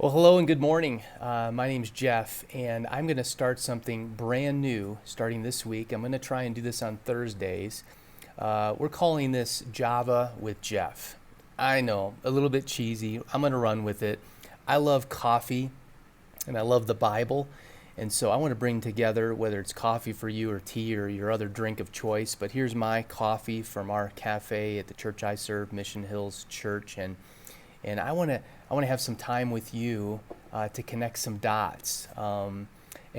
Well, hello and good morning. My name's Jeff, and I'm going to start something brand new starting this week. I'm going to try and do this on Thursdays. We're calling this Java with Jeff. I know, a little bit cheesy. I'm going to run with it. I love coffee and I love the Bible. And so I want to bring together whether it's coffee for you or tea or your other drink of choice. But here's my coffee from our cafe at the church I serve, Mission Hills Church. And I want to have some time with you to connect some dots and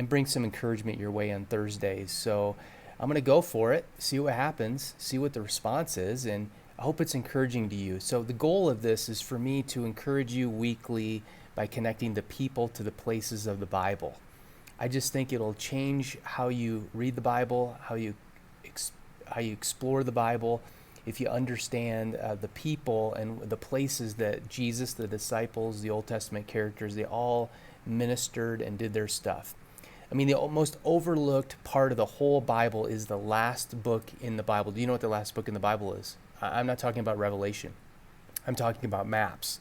bring some encouragement your way on Thursdays. So I'm going to go for it, see what happens, see what the response is, and I hope it's encouraging to you. So the goal of this is for me to encourage you weekly by connecting the people to the places of the Bible. I just think it'll change how you read the Bible, how you explore the Bible, if you understand the people and the places that Jesus, the disciples, the Old Testament characters, they all ministered and did their stuff. I mean, the most overlooked part of the whole Bible is the last book in the Bible. Do you know what the last book in the Bible is? I'm not talking about Revelation. I'm talking about maps.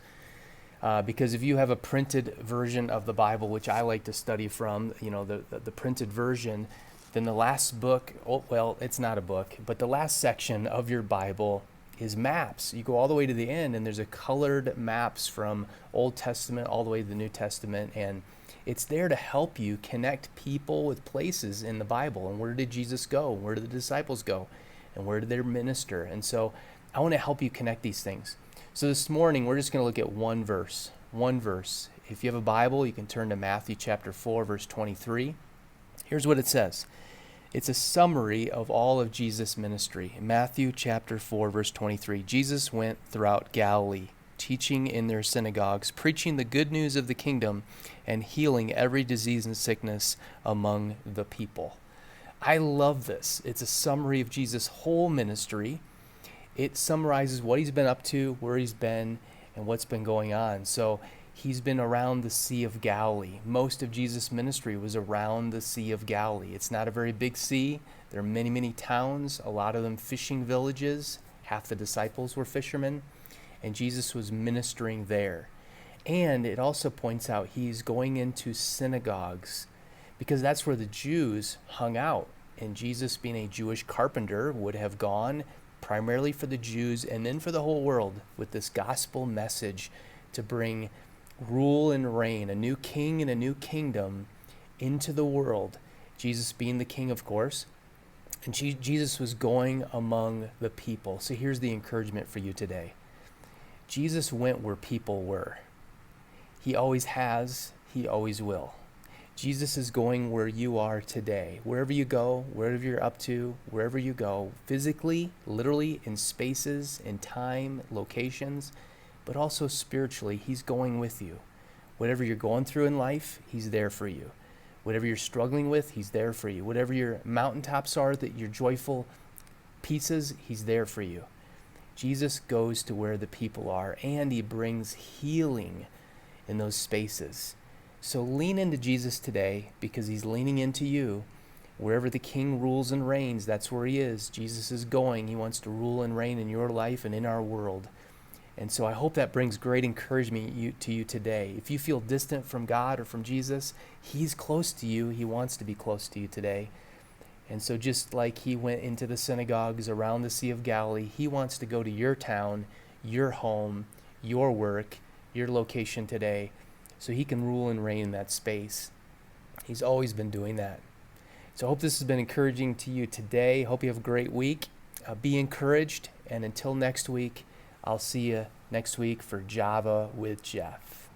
Because if you have a printed version of the Bible, which I like to study from, the printed version, then the last book, well, it's not a book, but the last section of your Bible is maps. You go all the way to the end, and there's a colored maps from Old Testament all the way to the New Testament, and it's there to help you connect people with places in the Bible. And where did Jesus go? Where did the disciples go? And where did they minister? And so I want to help you connect these things. So this morning, we're just going to look at one verse. One verse. If you have a Bible, you can turn to Matthew chapter 4, verse 23. Here's what it says. It's a summary of all of Jesus' ministry. Matthew chapter 4, verse 23. Jesus went throughout Galilee, teaching in their synagogues, preaching the good news of the kingdom, and healing every disease and sickness among the people. I love this. It's a summary of Jesus' whole ministry. It summarizes what he's been up to, where he's been, and what's been going on. So he's been around the Sea of Galilee. Most of Jesus' ministry was around the Sea of Galilee. It's not a very big sea. There are many, many towns, a lot of them fishing villages. Half the disciples were fishermen, and Jesus was ministering there. And it also points out he's going into synagogues because that's where the Jews hung out. And Jesus, being a Jewish carpenter, would have gone primarily for the Jews and then for the whole world with this gospel message to bring rule and reign, a new king and a new kingdom into the world. Jesus being the king, of course. And Jesus was going among the people. So here's the encouragement for you today. Jesus went where people were. He always has, he always will. Jesus is going where you are today. Wherever you go, wherever you're up to, wherever you go, physically, literally, in spaces, in time, locations, but also spiritually, he's going with you. Whatever you're going through in life, he's there for you. Whatever you're struggling with, he's there for you. Whatever your mountaintops are, that your joyful pieces, he's there for you. Jesus goes to where the people are, and he brings healing in those spaces. So lean into Jesus today because he's leaning into you. Wherever the king rules and reigns, that's where he is. Jesus is going. He wants to rule and reign in your life and in our world. And so I hope that brings great encouragement to you today. If you feel distant from God or from Jesus, he's close to you. He wants to be close to you today. And so just like he went into the synagogues around the Sea of Galilee, he wants to go to your town, your home, your work, your location today, so he can rule and reign in that space. He's always been doing that. So I hope this has been encouraging to you today. Hope you have a great week. Be encouraged. And until next week, I'll see you next week for Java with Jeff.